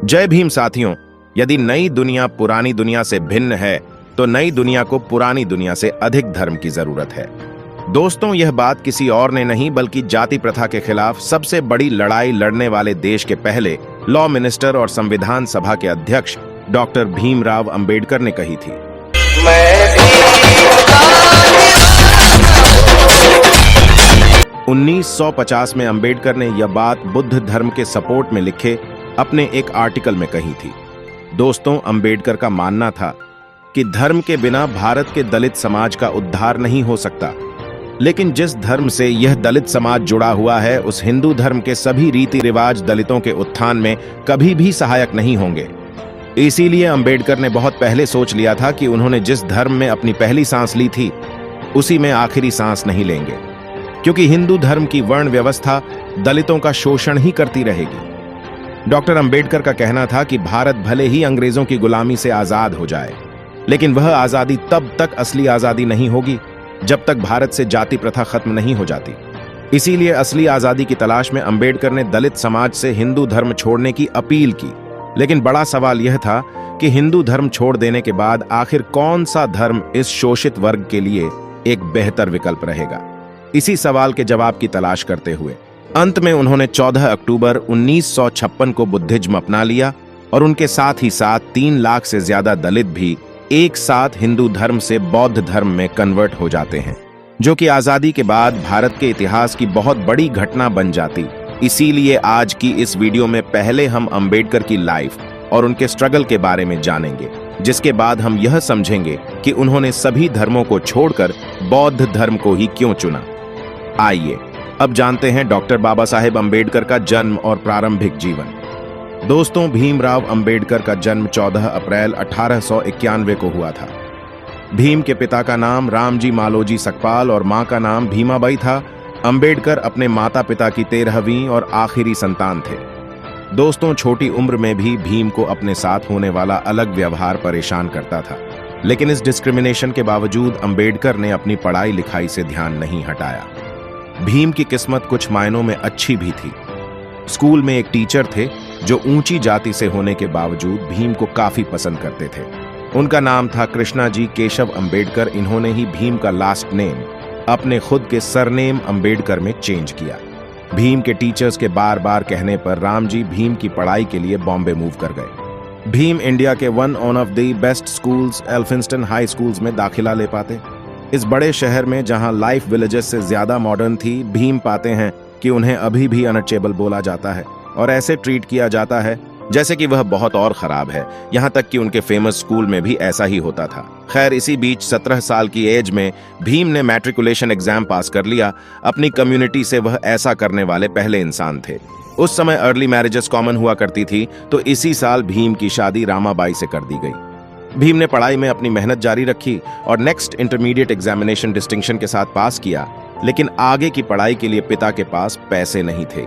जय भीम साथियों। यदि नई दुनिया पुरानी दुनिया से भिन्न है तो नई दुनिया को पुरानी दुनिया से अधिक धर्म की जरूरत है। दोस्तों, यह बात किसी और ने नहीं बल्कि जाति प्रथा के खिलाफ सबसे बड़ी लड़ाई लड़ने वाले देश के पहले लॉ मिनिस्टर और संविधान सभा के अध्यक्ष डॉक्टर भीमराव अंबेडकर ने कही थी। 1950 में अंबेडकर ने यह बात बुद्ध धर्म के सपोर्ट में लिखे अपने एक आर्टिकल में कही थी। दोस्तों, अंबेडकर का मानना था कि धर्म के बिना भारत के दलित समाज का उद्धार नहीं हो सकता, लेकिन जिस धर्म से यह दलित समाज जुड़ा हुआ है उस हिंदू धर्म के सभी रीति रिवाज दलितों के उत्थान में कभी भी सहायक नहीं होंगे। इसीलिए अंबेडकर ने बहुत पहले सोच लिया था कि उन्होंने जिस धर्म में अपनी पहली सांस ली थी उसी में आखिरी सांस नहीं लेंगे, क्योंकि हिंदू धर्म की वर्ण व्यवस्था दलितों का शोषण ही करती रहेगी। डॉक्टर अंबेडकर का कहना था कि भारत भले ही अंग्रेजों की गुलामी से आजाद हो जाए, लेकिन वह आजादी तब तक असली आजादी नहीं होगी जब तक भारत से जाति प्रथा खत्म नहीं हो जाती। इसीलिए असली आजादी की तलाश में अंबेडकर ने दलित समाज से हिंदू धर्म छोड़ने की अपील की। लेकिन बड़ा सवाल यह था कि हिंदू धर्म छोड़ देने के बाद आखिर कौन सा धर्म इस शोषित वर्ग के लिए एक बेहतर विकल्प रहेगा। इसी सवाल के जवाब की तलाश करते हुए अंत में उन्होंने 14 अक्टूबर 1956 को बुद्धिज्म अपना लिया और उनके साथ ही साथ 3 लाख से ज्यादा दलित भी एक साथ हिंदू धर्म से बौद्ध धर्म में कन्वर्ट हो जाते हैं, जो कि आजादी के बाद भारत के इतिहास की बहुत बड़ी घटना बन जाती। इसीलिए आज की इस वीडियो में पहले हम अंबेडकर की लाइफ और उनके स्ट्रगल के बारे में जानेंगे, जिसके बाद हम यह समझेंगे कि उन्होंने सभी धर्मों को छोड़कर बौद्ध धर्म को ही क्यों चुना। आइए अब जानते हैं डॉक्टर बाबा साहेब अंबेडकर का जन्म और प्रारंभिक जीवन। दोस्तों, भीमराव अंबेडकर का जन्म 14 अप्रैल 1891 को हुआ था। भीम के पिता का नाम रामजी मालोजी सकपाल और मां का नाम भीमाबाई था। अंबेडकर अपने माता पिता की 13वीं और आखिरी संतान थे। दोस्तों, छोटी उम्र में भी भीम को अपने साथ होने वाला अलग व्यवहार परेशान करता था, लेकिन इस डिस्क्रिमिनेशन के बावजूद अंबेडकर ने अपनी पढ़ाई लिखाई से ध्यान नहीं हटाया। भीम की किस्मत कुछ मायनों में अच्छी भी थी। स्कूल में एक टीचर थे जो ऊंची जाति से होने के बावजूद भीम को काफी पसंद करते थे। उनका नाम था कृष्णा जी केशव अंबेडकर। इन्होंने ही भीम का लास्ट नेम अपने खुद के सरनेम अंबेडकर में चेंज किया। भीम के टीचर्स के बार बार कहने पर रामजी भीम की पढ़ाई के लिए बॉम्बे मूव कर गए। भीम इंडिया के one of the best schools Elphinstone high schools में दाखिला ले पाते। इस बड़े शहर में जहां लाइफ विलेजेस से ज्यादा मॉडर्न थी, भीम पाते हैं कि उन्हें अभी भी अनटचेबल बोला जाता है और ऐसे ट्रीट किया जाता है जैसे कि वह बहुत और खराब है। यहां तक कि उनके फेमस स्कूल में भी ऐसा ही होता था। खैर, इसी बीच 17 साल की एज में भीम ने मैट्रिकुलेशन एग्जाम पास कर लिया। अपनी कम्युनिटी से वह ऐसा करने वाले पहले इंसान थे। उस समय अर्ली मैरिजेस कॉमन हुआ करती थी, तो इसी साल भीम की शादी रामाबाई से कर दी गई। भीम ने पढ़ाई में अपनी मेहनत जारी रखी और नेक्स्ट इंटरमीडिएट एग्जामिनेशन डिस्टिंक्शन के साथ पास किया, लेकिन आगे की पढ़ाई के लिए पिता के पास पैसे नहीं थे।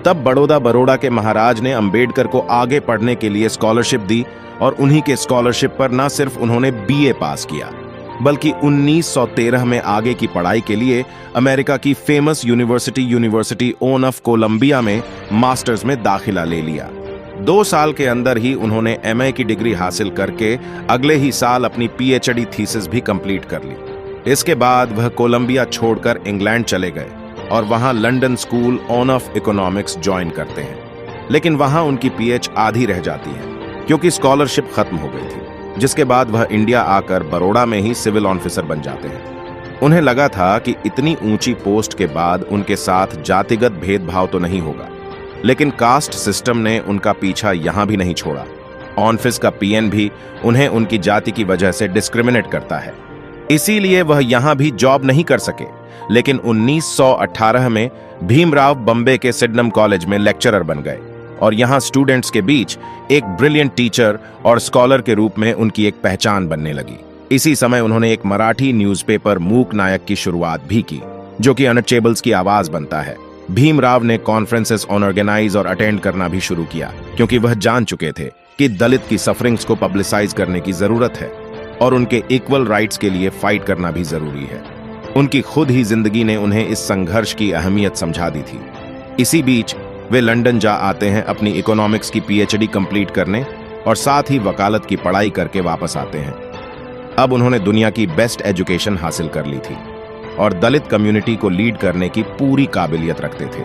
तब बड़ौदा के महाराज ने अंबेडकर को आगे पढ़ने के लिए स्कॉलरशिप दी और उन्हीं के स्कॉलरशिप पर न सिर्फ उन्होंने बीए पास किया, बल्कि 1913 में आगे की पढ़ाई के लिए अमेरिका की फेमस यूनिवर्सिटी ऑफ कोलंबिया में मास्टर्स में दाखिला ले लिया। 2 साल के अंदर ही उन्होंने एमए की डिग्री हासिल करके अगले ही साल अपनी पीएचडी थीसिस भी कंप्लीट कर ली। इसके बाद वह कोलंबिया छोड़कर इंग्लैंड चले गए और वहां London school of economics join करते हैं, लेकिन वहां उनकी पीएच आधी रह जाती है क्योंकि स्कॉलरशिप खत्म हो गई थी। जिसके बाद वह इंडिया आकर बड़ौदा में ही सिविल ऑफिसर बन जाते हैं। उन्हें लगा था कि इतनी ऊंची पोस्ट के बाद उनके साथ जातिगत भेदभाव तो नहीं होगा, लेकिन कास्ट सिस्टम ने उनका पीछा यहां भी नहीं छोड़ा। ऑफिस का पीएन भी उन्हें उनकी जाति की वजह से डिस्क्रिमिनेट करता है, इसीलिए वह यहां भी जॉब नहीं कर सके। लेकिन 1918 में भीमराव बम्बे के सिडनम कॉलेज में लेक्चरर बन गए और यहां स्टूडेंट्स के बीच एक ब्रिलियंट टीचर और स्कॉलर के रूप में उनकी एक पहचान बनने लगी। इसी समय उन्होंने एक मराठी न्यूज़पेपर मूक नायक की शुरुआत भी की, जो कि अनटचेबल्स की आवाज बनता है। भीमराव ने कॉन्फ्रेंसेस ऑर्गेनाइज और अटेंड करना भी शुरू किया, क्योंकि वह जान चुके थे कि दलित की सफरिंग्स को पब्लिसाइज करने की जरूरत है और उनके इक्वल राइट्स के लिए फाइट करना भी जरूरी है। उनकी खुद ही जिंदगी ने उन्हें इस संघर्ष की अहमियत समझा दी थी। इसी बीच वे लंदन जा आते हैं अपनी इकोनॉमिक्स की पीएचडी कंप्लीट करने और साथ ही वकालत की पढ़ाई करके वापस आते हैं। अब उन्होंने दुनिया की बेस्ट एजुकेशन हासिल कर ली थी और दलित कम्युनिटी को लीड करने की पूरी काबिलियत रखते थे।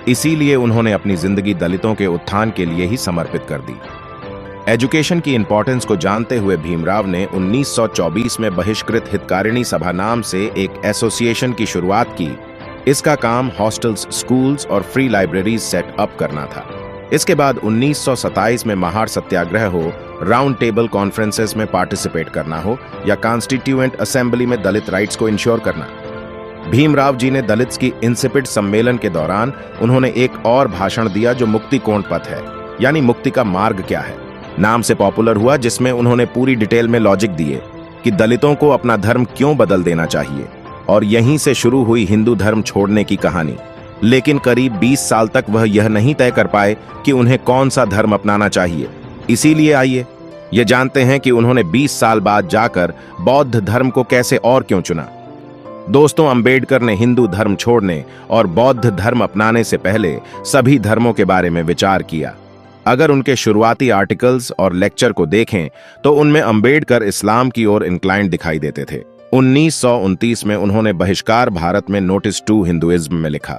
इसीलिए उन्होंने अपनी जिंदगी दलितों के उत्थान के लिए ही समर्पित कर दी। एजुकेशन की इंपॉर्टेंस को जानते हुए भीमराव ने 1924 में बहिष्कृत हितकारिणी सभा नाम से एक एसोसिएशन की शुरुआत की। इसका काम हॉस्टल्स, स्कूल्स और फ्री लाइब्रेरीज सेट अप करना था। इसके बाद 1927 में महार सत्याग्रह हो, राउंड टेबल कॉन्फ्रेंसेस में पार्टिसिपेट करना हो या कॉन्स्टिट्यूएंट असेंबली में दलित राइट्स को इंश्योर करना। भीमराव जी ने दलित्स की इंसिपिड सम्मेलन के दौरान उन्होंने एक और भाषण दिया जो मुक्ति कोण पथ है, यानी मुक्ति का मार्ग क्या है, नाम से पॉपुलर हुआ, जिसमें उन्होंने पूरी डिटेल में लॉजिक दिए कि दलितों को अपना धर्म क्यों बदल देना चाहिए। और यहीं से शुरू हुई हिंदू धर्म छोड़ने की कहानी। लेकिन करीब 20 साल तक वह यह नहीं तय कर पाए कि उन्हें कौन सा धर्म अपनाना चाहिए। इसीलिए आइए ये जानते हैं कि उन्होंने 20 साल बाद जाकर बौद्ध धर्म को कैसे और क्यों चुना। दोस्तों, अंबेडकर ने हिंदू धर्म छोड़ने और बौद्ध धर्म अपनाने से पहले सभी धर्मों के बारे में विचार किया। अगर उनके शुरुआती आर्टिकल्स और लेक्चर को देखें तो उनमें अंबेडकर इस्लाम की ओर इंक्लाइंड दिखाई देते थे। 1929 में उन्होंने बहिष्कार भारत में नोटिस टू हिंदुइज्म में लिखा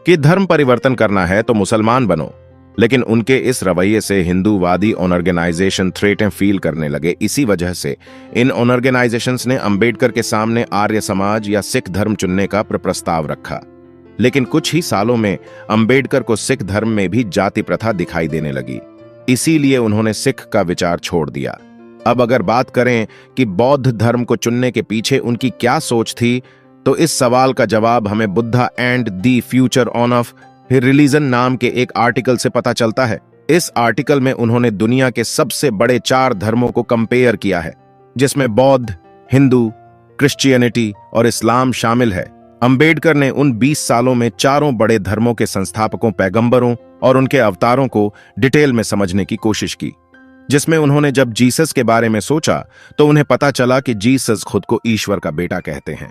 कि धर्म परिवर्तन करना है तो मुसलमान बनो। लेकिन उनके इस रवैये से हिंदूवादी ऑर्गेनाइजेशन थ्रेटें फील करने लगे। इसी वजह से इन ऑर्गेनाइजेशंस ने अंबेडकर के सामने आर्य समाज या सिख धर्म चुनने का प्रस्ताव रखा। लेकिन कुछ ही सालों में अंबेडकर को सिख धर्म में भी जाति प्रथा दिखाई देने लगी। इसीलिए उन्होंने सिख का विचार छोड़ दिया। अब अगर बात करें कि बौद्ध धर्म को चुनने के पीछे उनकी क्या सोच थी, तो इस सवाल का जवाब हमें Buddha and the future of religion नाम के एक आर्टिकल से पता चलता है। इस आर्टिकल में उन्होंने दुनिया के सबसे बड़े 4 धर्मों को कंपेयर किया है, जिसमें बौद्ध, हिंदू, क्रिश्चियनिटी और इस्लाम शामिल है। अंबेडकर ने उन 20 सालों में चारों बड़े धर्मों के संस्थापकों, पैगंबरों और उनके अवतारों को डिटेल में समझने की कोशिश की, जिसमें उन्होंने जब जीसस के बारे में सोचा तो उन्हें पता चला कि जीसस खुद को ईश्वर का बेटा कहते हैं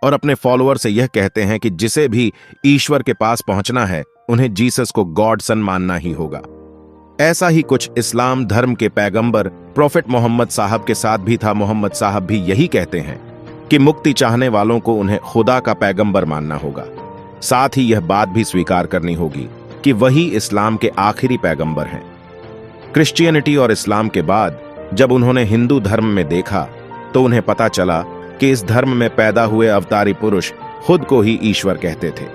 और अपने फॉलोअर से यह कहते हैं कि जिसे भी ईश्वर के पास पहुंचना है उन्हें जीसस को गॉड सन मानना ही होगा। ऐसा ही कुछ इस्लाम धर्म के पैगंबर प्रॉफेट मोहम्मद साहब के साथ भी था। मोहम्मद साहब भी यही कहते हैं कि मुक्ति चाहने वालों को उन्हें खुदा का पैगंबर मानना होगा। साथ ही यह बात भी स्वीकार करनी होगी कि वही इस्लाम के आखिरी पैगंबर हैं। क्रिश्चियनिटी और इस्लाम के बाद जब उन्होंने हिंदू धर्म में देखा तो उन्हें पता चला कि इस धर्म में पैदा हुए अवतारी पुरुष खुद को ही ईश्वर कहते थे,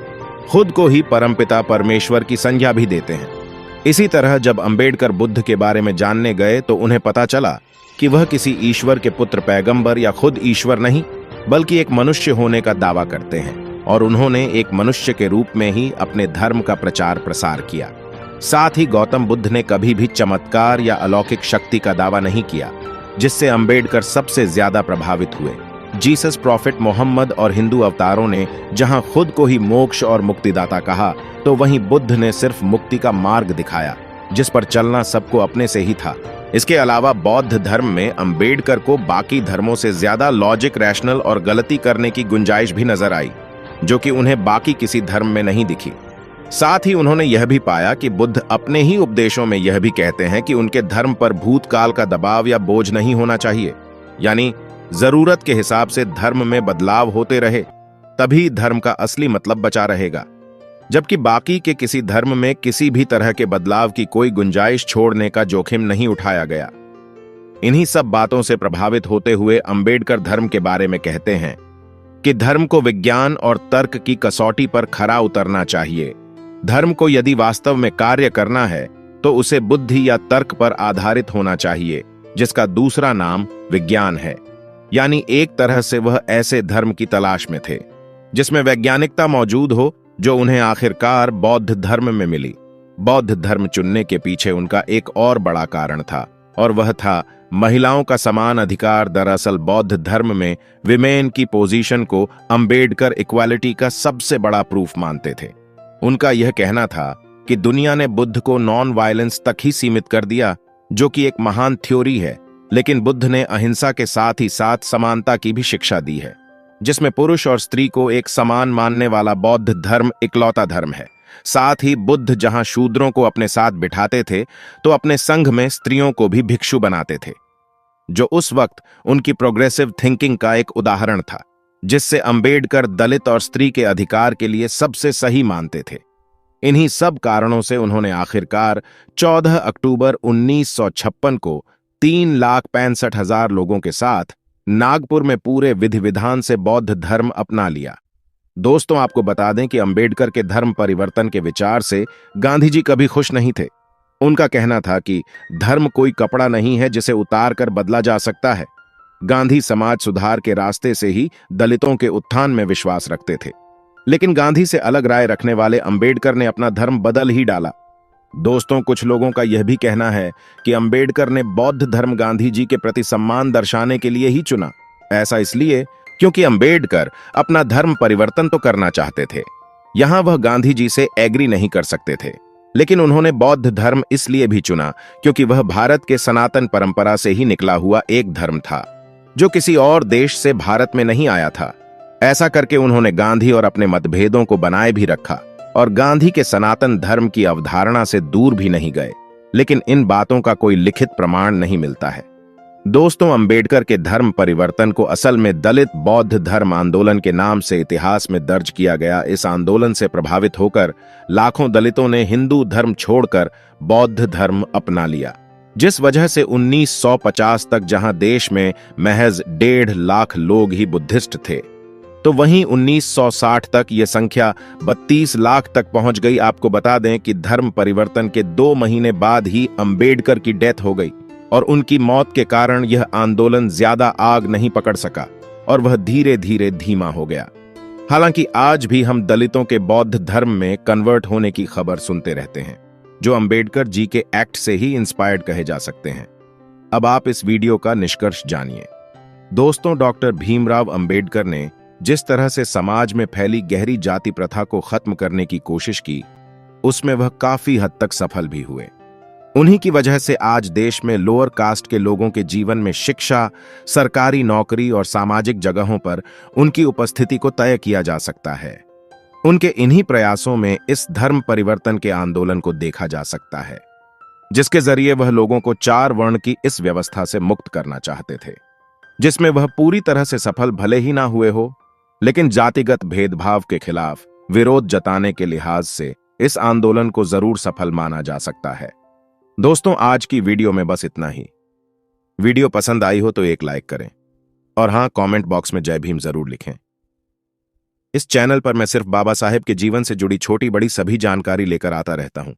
खुद को ही परमपिता परमेश्वर की संज्ञा भी देते हैं। इसी तरह जब अंबेडकर बुद्ध के बारे में जानने गए तो उन्हें पता चला कि वह किसी ईश्वर के पुत्र, पैगंबर या खुद ईश्वर नहीं बल्कि एक मनुष्य होने का दावा करते हैं और उन्होंने एक मनुष्य के रूप में ही अपने धर्म का प्रचार प्रसार किया। साथ ही गौतम बुद्ध ने कभी भी चमत्कार या अलौकिक शक्ति का दावा नहीं किया, जिससे अंबेडकर सबसे ज्यादा प्रभावित हुए। जीसस, प्रॉफेट मोहम्मद और हिंदू अवतारों ने जहां खुद को ही मोक्ष और मुक्तिदाता कहा, तो वहीं बुद्ध ने सिर्फ मुक्ति का मार्ग दिखाया, जिस पर चलना सबको अपने से ही था। इसके अलावा बौद्ध धर्म में अंबेडकर को बाकी धर्मों से ज्यादा लॉजिक, रैशनल और गलती करने की गुंजाइश भी नजर आई, जो कि उन्हें बाकी किसी धर्म में नहीं दिखी। साथ ही उन्होंने यह भी पाया कि बुद्ध अपने ही उपदेशों में यह भी कहते हैं कि उनके धर्म पर भूतकाल का दबाव या बोझ नहीं होना चाहिए, यानी जरूरत के हिसाब से धर्म में बदलाव होते रहे, तभी धर्म का असली मतलब बचा रहेगा। जबकि बाकी के किसी धर्म में किसी भी तरह के बदलाव की कोई गुंजाइश छोड़ने का जोखिम नहीं उठाया गया। इन्हीं सब बातों से प्रभावित होते हुए अंबेडकर धर्म के बारे में कहते हैं कि धर्म को विज्ञान और तर्क की कसौटी पर खरा उतरना चाहिए। धर्म को यदि वास्तव में कार्य करना है तो उसे बुद्धि या तर्क पर आधारित होना चाहिए, जिसका दूसरा नाम विज्ञान है। यानी एक तरह से वह ऐसे धर्म की तलाश में थे जिसमें वैज्ञानिकता मौजूद हो, जो उन्हें आखिरकार बौद्ध धर्म में मिली। बौद्ध धर्म चुनने के पीछे उनका एक और बड़ा कारण था, और वह था महिलाओं का समान अधिकार। दरअसल बौद्ध धर्म में विमेन की पोजीशन को अंबेडकर इक्वालिटी का सबसे बड़ा प्रूफ मानते थे। उनका यह कहना था कि दुनिया ने बुद्ध को नॉन वायलेंस तक ही सीमित कर दिया, जो कि एक महान थ्योरी है, लेकिन बुद्ध ने अहिंसा के साथ ही साथ समानता की भी शिक्षा दी है, जिसमें पुरुष और स्त्री को एक समान मानने वाला बौद्ध धर्म इकलौता धर्म है साथ ही बुद्ध जहां शूद्रों को अपने साथ बिठाते थे तो अपने संघ में स्त्रियों को भी भिक्षु बनाते थे, जो उस वक्त उनकी प्रोग्रेसिव थिंकिंग का एक उदाहरण था, जिससे अंबेडकर दलित और स्त्री के अधिकार के लिए सबसे सही मानते थे। इन्हीं सब कारणों से उन्होंने आखिरकार 14 अक्टूबर 1956 को 3,65,000 लोगों के साथ नागपुर में पूरे विधि विधान से बौद्ध धर्म अपना लिया। दोस्तों, आपको बता दें कि अंबेडकर के धर्म परिवर्तन के विचार से गांधी जी कभी खुश नहीं थे। उनका कहना था कि धर्म कोई कपड़ा नहीं है जिसे उतार कर बदला जा सकता है। गांधी समाज सुधार के रास्ते से ही दलितों के उत्थान में विश्वास रखते थे, लेकिन गांधी से अलग राय रखने वाले अंबेडकर ने अपना धर्म बदल ही डाला। दोस्तों, कुछ लोगों का यह भी कहना है कि अंबेडकर ने बौद्ध धर्म गांधी जी के प्रति सम्मान दर्शाने के लिए ही चुना। ऐसा इसलिए क्योंकि अंबेडकर अपना धर्म परिवर्तन तो करना चाहते थे, यहां वह गांधी जी से एग्री नहीं कर सकते थे, लेकिन उन्होंने बौद्ध धर्म इसलिए भी चुना क्योंकि वह भारत के सनातन परंपरा से ही निकला हुआ एक धर्म था, जो किसी और देश से भारत में नहीं आया था। ऐसा करके उन्होंने गांधी और अपने मतभेदों को बनाए भी रखा और गांधी के सनातन धर्म की अवधारणा से दूर भी नहीं गए, लेकिन इन बातों का कोई लिखित प्रमाण नहीं मिलता है। दोस्तों, अंबेडकर के धर्म परिवर्तन को असल में दलित बौद्ध धर्म आंदोलन के नाम से इतिहास में दर्ज किया गया। इस आंदोलन से प्रभावित होकर लाखों दलितों ने हिंदू धर्म छोड़कर बौद्ध धर्म अपना लिया, जिस वजह से 1950 तक जहां देश में महज 1.5 लाख लोग ही बुद्धिस्ट थे, तो वहीं 1960 तक यह संख्या 32 लाख तक पहुंच गई। आपको बता दें कि धर्म परिवर्तन के 2 महीने बाद ही अंबेडकर की डेथ हो गई और उनकी मौत के कारण यह आंदोलन ज्यादा आग नहीं पकड़ सका और वह धीरे धीरे धीमा हो गया। हालांकि आज भी हम दलितों के बौद्ध धर्म में कन्वर्ट होने की खबर सुनते रहते हैं, जो अंबेडकर जी के एक्ट से ही इंस्पायर्ड कहे जा सकते हैं। अब आप इस वीडियो का निष्कर्ष जानिए। दोस्तों, डॉक्टर भीमराव अंबेडकर ने जिस तरह से समाज में फैली गहरी जाति प्रथा को खत्म करने की कोशिश की, उसमें वह काफी हद तक सफल भी हुए। उन्हीं की वजह से आज देश में लोअर कास्ट के लोगों के जीवन में शिक्षा, सरकारी नौकरी और सामाजिक जगहों पर उनकी उपस्थिति को तय किया जा सकता है। उनके इन्हीं प्रयासों में इस धर्म परिवर्तन के आंदोलन को देखा जा सकता है, जिसके जरिए वह लोगों को 4 वर्ण की इस व्यवस्था से मुक्त करना चाहते थे, जिसमें वह पूरी तरह से सफल भले ही ना हुए हो, लेकिन जातिगत भेदभाव के खिलाफ विरोध जताने के लिहाज से इस आंदोलन को जरूर सफल माना जा सकता है। दोस्तों, आज की वीडियो में बस इतना ही। वीडियो पसंद आई हो तो एक लाइक करें और हां, कमेंट बॉक्स में जय भीम जरूर लिखें। इस चैनल पर मैं सिर्फ बाबा साहेब के जीवन से जुड़ी छोटी बड़ी सभी जानकारी लेकर आता रहता हूं।